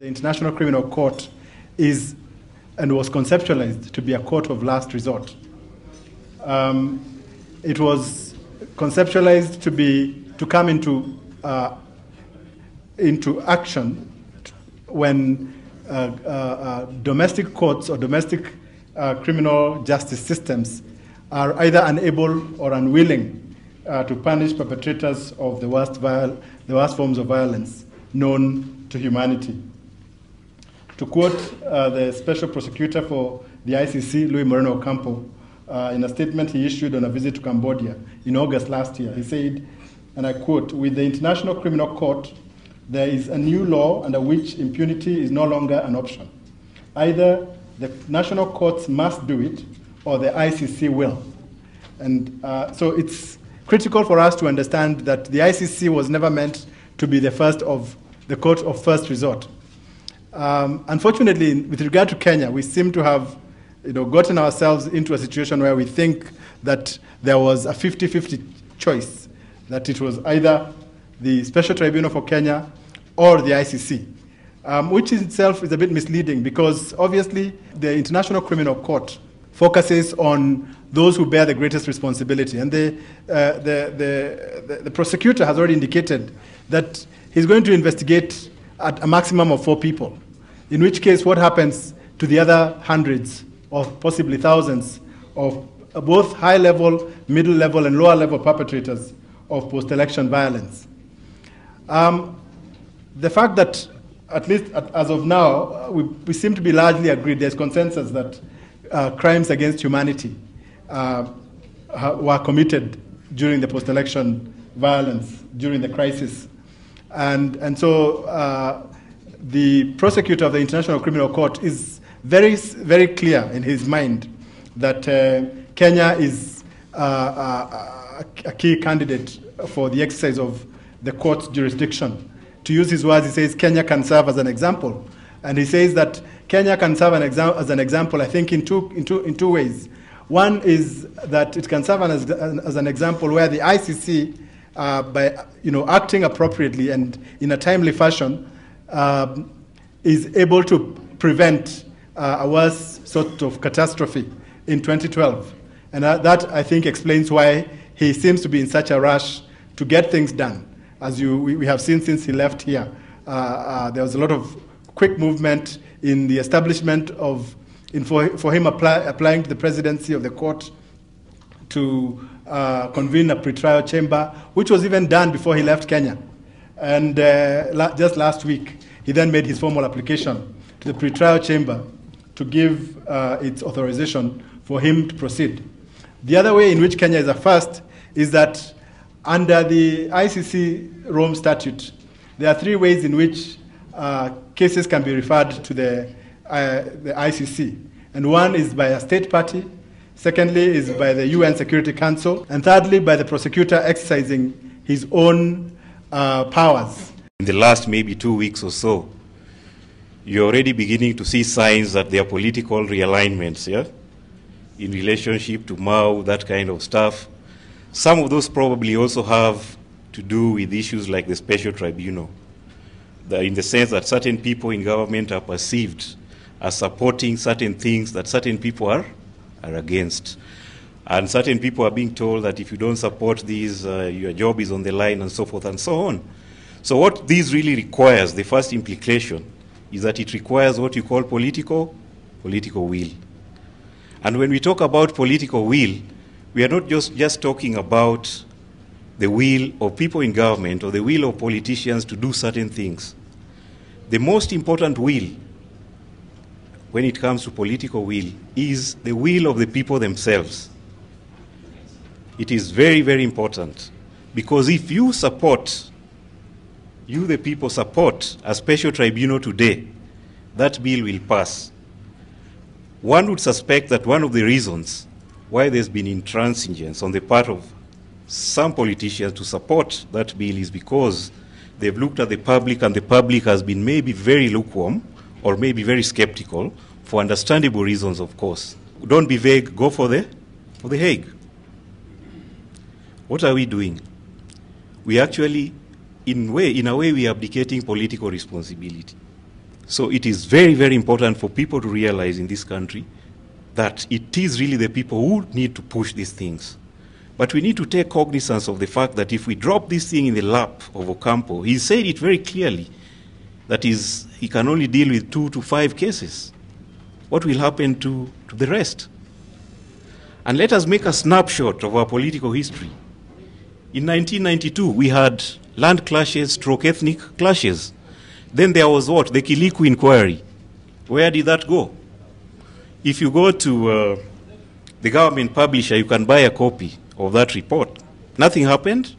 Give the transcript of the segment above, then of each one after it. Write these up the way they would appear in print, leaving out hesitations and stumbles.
The International Criminal Court is and was conceptualized to be a court of last resort. It was conceptualized to come into action when domestic courts or domestic criminal justice systems are either unable or unwilling to punish perpetrators of the worst forms of violence known to humanity. To quote the special prosecutor for the ICC, Luis Moreno Ocampo, in a statement he issued on a visit to Cambodia in August last year, he said, and I quote, "With the International Criminal Court, there is a new law under which impunity is no longer an option. Either the national courts must do it or the ICC will." And so it's critical for us to understand that the ICC was never meant to be the court of first resort. Unfortunately, with regard to Kenya, we seem to have gotten ourselves into a situation where we think that there was a 50-50 choice, that it was either the Special Tribunal for Kenya or the ICC, which in itself is a bit misleading because obviously the International Criminal Court focuses on those who bear the greatest responsibility. And the prosecutor has already indicated that he's going to investigate at a maximum of 4 people, in which case what happens to the other hundreds or possibly thousands of both high-level, middle-level, and lower-level perpetrators of post-election violence. The fact that, at least as of now, we seem to be largely agreed, there's consensus that crimes against humanity were committed during the post-election violence, during the crisis. And so the prosecutor of the International Criminal Court is very, very clear in his mind that Kenya is a key candidate for the exercise of the court's jurisdiction. To use his words, he says Kenya can serve as an example. And he says that Kenya can serve as an example, I think, in two ways. One is that it can serve as an example where the ICC, by acting appropriately and in a timely fashion, is able to prevent a worse sort of catastrophe in 2012. And that, I think, explains why he seems to be in such a rush to get things done. As we have seen since he left here, there was a lot of quick movement in the establishment for him applying to the presidency of the court to convene a pretrial chamber, which was even done before he left Kenya. And just last week, he then made his formal application to the pretrial chamber to give its authorization for him to proceed. The other way in which Kenya is a first is that under the ICC Rome Statute, there are 3 ways in which cases can be referred to the ICC. And one is by a state party, secondly is by the UN Security Council, and thirdly by the prosecutor exercising his own powers. In the last maybe 2 weeks or so, you're already beginning to see signs that there are political realignments, yeah, in relationship to Mao, that kind of stuff. Some of those probably also have to do with issues like the special tribunal, in the sense that certain people in government are perceived as supporting certain things that certain people are against. And certain people are being told that if you don't support these, your job is on the line and so forth and so on. So what this really requires, the first implication, is that it requires what you call political will. And when we talk about political will, we are not just talking about the will of people in government or the will of politicians to do certain things. The most important will, when it comes to political will, is the will of the people themselves. It is very, very important, because if you the people support a special tribunal today, that bill will pass. One would suspect that one of the reasons why there's been intransigence on the part of some politicians to support that bill is because they've looked at the public, and the public has been maybe very lukewarm or maybe very skeptical, for understandable reasons, of course. Don't be vague, go for the Hague. What are we doing? We actually, in a way, we are abdicating political responsibility. So it is very, very important for people to realize in this country that it is really the people who need to push these things. But we need to take cognizance of the fact that if we drop this thing in the lap of Ocampo, he said it very clearly, that is, he can only deal with 2 to 5 cases. What will happen to the rest? And let us make a snapshot of our political history. In 1992, we had land clashes, stroke ethnic clashes. Then there was what? The Kiliku inquiry. Where did that go? If you go to the government publisher, you can buy a copy of that report. Nothing happened.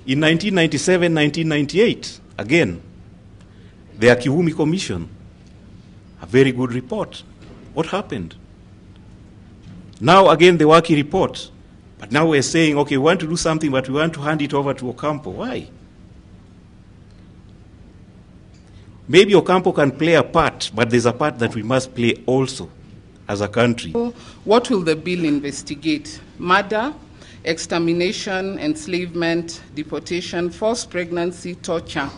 In 1997, 1998, again, the Akihumi Commission, a very good report. What happened? Now again, the Waki report. But now we're saying, okay, we want to do something, but we want to hand it over to Ocampo. Why? Maybe Ocampo can play a part, but there's a part that we must play also as a country. What will the bill investigate? Murder, extermination, enslavement, deportation, forced pregnancy, torture.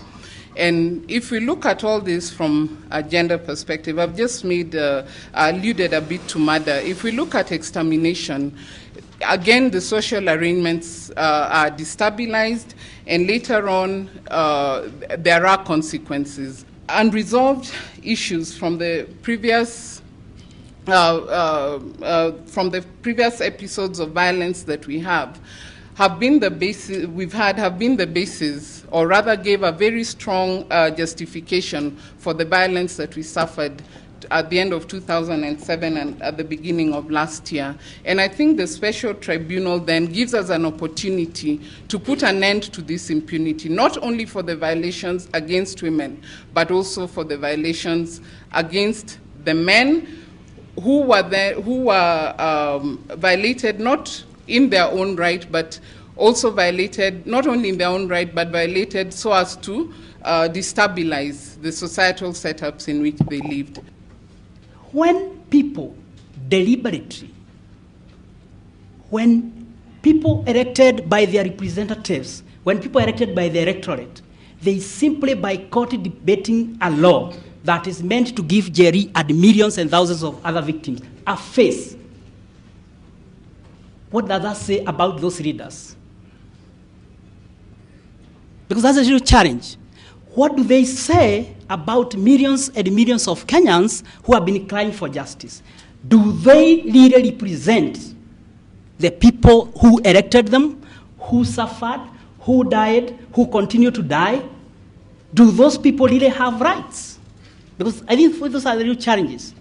And if we look at all this from a gender perspective, I've just alluded a bit to murder. If we look at extermination, again, the social arrangements are destabilized, and later on, there are consequences. Unresolved issues from the previous episodes of violence that we have been the basis, or rather gave a very strong justification for the violence that we suffered at the end of 2007 and at the beginning of last year. And I think the special tribunal then gives us an opportunity to put an end to this impunity, not only for the violations against women, but also for the violations against the men who were violated not in their own right, but also violated not only in their own right, but violated so as to destabilize the societal setups in which they lived. When people deliberately, when people elected by their representatives, when people elected by the electorate, they simply boycott debating a law that is meant to give Jerry and millions and thousands of other victims a face. What does that say about those leaders? Because that's a real challenge. What do they say about millions and millions of Kenyans who have been crying for justice? Do they really represent the people who elected them, who suffered, who died, who continue to die? Do those people really have rights? Because I think those are the real challenges.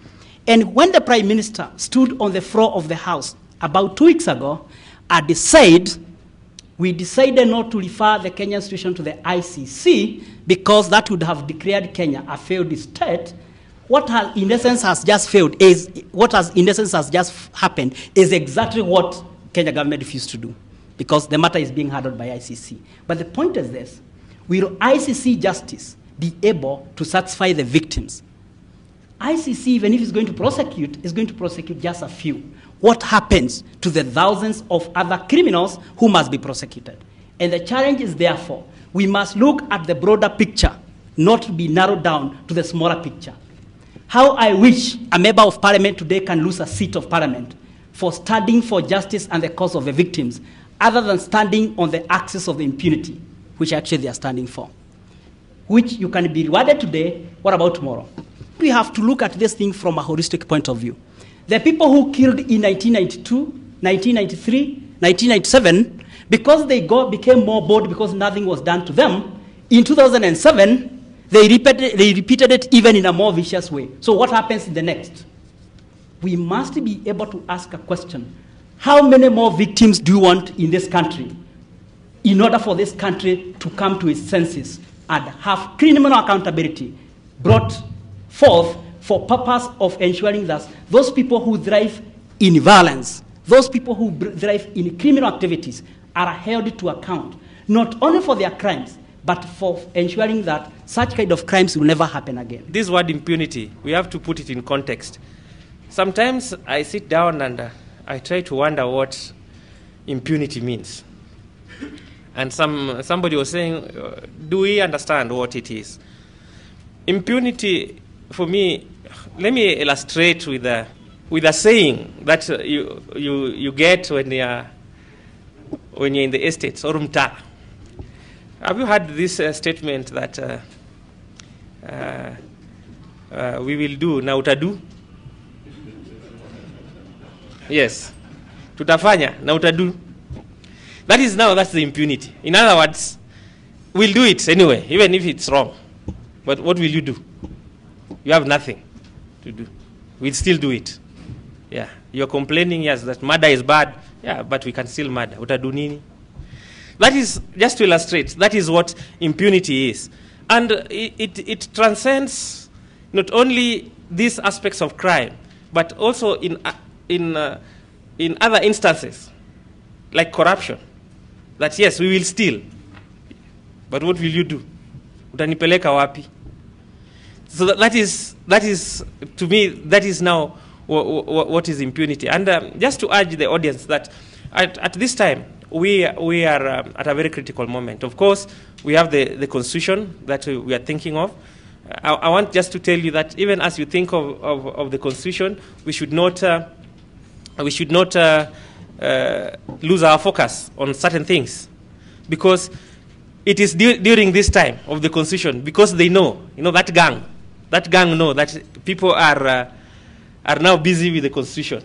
And when the Prime Minister stood on the floor of the House about 2 weeks ago and said, we decided not to refer the Kenyan situation to the ICC because that would have declared Kenya a failed state. What has in essence has just happened is exactly what Kenya government refused to do, because the matter is being handled by ICC. But the point is this: will ICC justice be able to satisfy the victims? ICC, even if it's going to prosecute, is going to prosecute just a few. What happens to the thousands of other criminals who must be prosecuted? And the challenge is, therefore, we must look at the broader picture, not to be narrowed down to the smaller picture. How I wish a member of parliament today can lose a seat of parliament for standing for justice and the cause of the victims, other than standing on the axis of the impunity, which actually they are standing for, which you can be rewarded today. What about tomorrow? We have to look at this thing from a holistic point of view. The people who killed in 1992, 1993, 1997, because they became more bold because nothing was done to them, in 2007, they repeated it even in a more vicious way. So what happens in the next? We must be able to ask a question. How many more victims do you want in this country in order for this country to come to its senses and have criminal accountability brought forth for purpose of ensuring that those people who thrive in violence, those people who thrive in criminal activities are held to account, not only for their crimes, but for ensuring that such kind of crimes will never happen again. This word impunity, we have to put it in context. Sometimes I sit down and I try to wonder what impunity means. And somebody was saying, do we understand what it is? impunity, for me, let me illustrate with a saying that you get when you're in the estates or mtaa. Have you heard this statement that we will do na utadu? Yes, tutafanya na utadu. That's the impunity. In other words, we'll do it anyway, even if it's wrong. But what will you do? You have nothing to do. We'll still do it. Yeah, you're complaining, yes, that murder is bad. Yeah, but we can still murder. Utadu nini? That is, just to illustrate, that is what impunity is. And it transcends not only these aspects of crime, but also in other instances, like corruption. That yes, we will steal, but what will you do? Utanipeleka wapi? So that is to me, that is now what is impunity. And just to urge the audience that at this time, we are at a very critical moment. Of course, we have the Constitution that we are thinking of. I want just to tell you that even as you think of the Constitution, we should not lose our focus on certain things, because it is during this time of the Constitution, because they know, that gang know that people are now busy with the Constitution.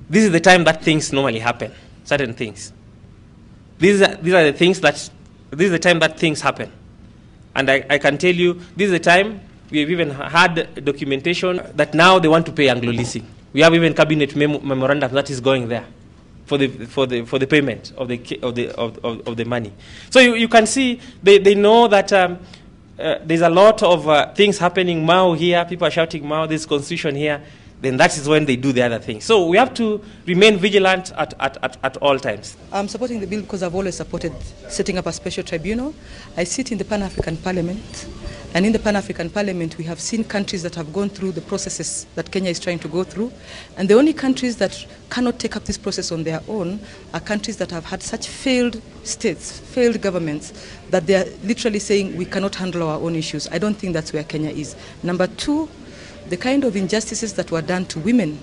This is the time that things normally happen, certain things. These are the things this is the time that things happen. And I can tell you, this is the time we have even had documentation that now they want to pay Anglo leasing. We have even cabinet memorandum that is going there for the payment of the money. So you can see they know that there's a lot of things happening. Mao here, people are shouting Mao. There's Constitution here. Then that is when they do the other things. So we have to remain vigilant at all times. I'm supporting the bill because I've always supported setting up a special tribunal. I sit in the Pan-African Parliament, and in the Pan-African Parliament we have seen countries that have gone through the processes that Kenya is trying to go through, and the only countries that cannot take up this process on their own are countries that have had such failed states, failed governments, that they are literally saying we cannot handle our own issues. I don't think that's where Kenya is. Number two, the kind of injustices that were done to women,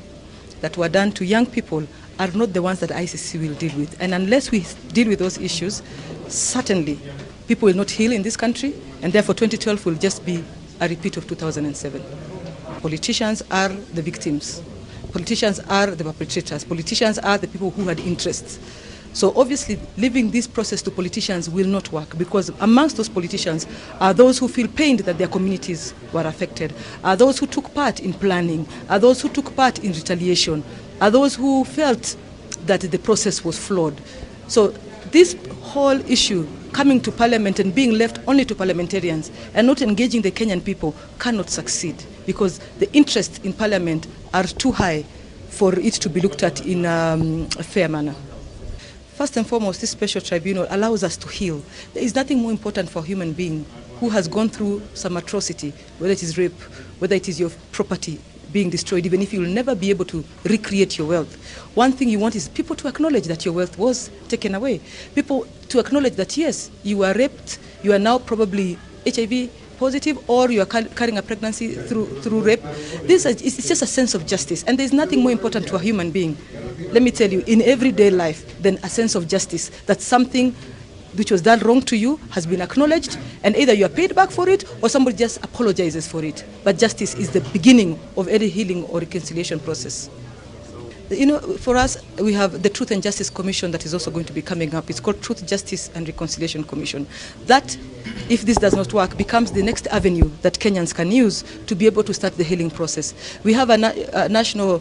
that were done to young people, are not the ones that ICC will deal with. And unless we deal with those issues, certainly people will not heal in this country, and therefore 2012 will just be a repeat of 2007. Politicians are the victims. Politicians are the perpetrators. Politicians are the people who had interests. So obviously, leaving this process to politicians will not work, because amongst those politicians are those who feel pained that their communities were affected, are those who took part in planning, are those who took part in retaliation, are those who felt that the process was flawed. So this whole issue coming to Parliament and being left only to parliamentarians and not engaging the Kenyan people cannot succeed, because the interests in Parliament are too high for it to be looked at in a fair manner. First and foremost, this special tribunal allows us to heal. There is nothing more important for a human being who has gone through some atrocity, whether it is rape, whether it is your property being destroyed, even if you will never be able to recreate your wealth. One thing you want is people to acknowledge that your wealth was taken away. People to acknowledge that, yes, you were raped, you are now probably HIV positive, or you are carrying a pregnancy through rape. It's just a sense of justice, and there's nothing more important to a human being, let me tell you, in everyday life than a sense of justice, that something which was done wrong to you has been acknowledged, and either you are paid back for it or somebody just apologizes for it. But justice is the beginning of any healing or reconciliation process. For us, we have the Truth and Justice Commission that is also going to be coming up. It's called Truth, Justice and Reconciliation Commission. That, if this does not work, becomes the next avenue that Kenyans can use to be able to start the healing process. We have a National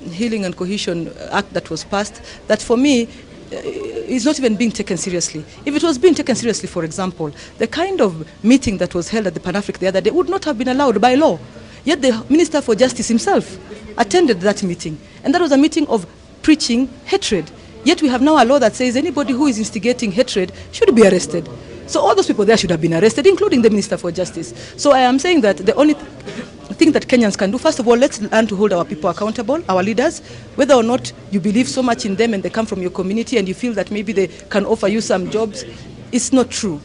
Healing and Cohesion Act that was passed that, for me, is not even being taken seriously. If it was being taken seriously, for example, the kind of meeting that was held at the Pan-African the other day would not have been allowed by law. Yet the Minister for Justice himself attended that meeting. And that was a meeting of preaching hatred. Yet we have now a law that says anybody who is instigating hatred should be arrested. So all those people there should have been arrested, including the Minister for Justice. So I am saying that the only thing that Kenyans can do, first of all, let's learn to hold our people accountable, our leaders, whether or not you believe so much in them and they come from your community and you feel that maybe they can offer you some jobs. It's not true.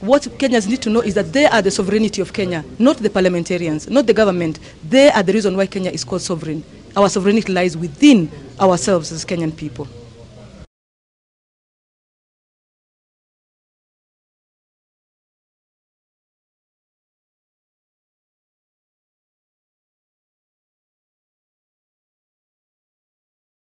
what Kenyans need to know is that they are the sovereignty of Kenya, not the parliamentarians, not the government. They are the reason why Kenya is called sovereign. Our sovereignty lies within ourselves as Kenyan people.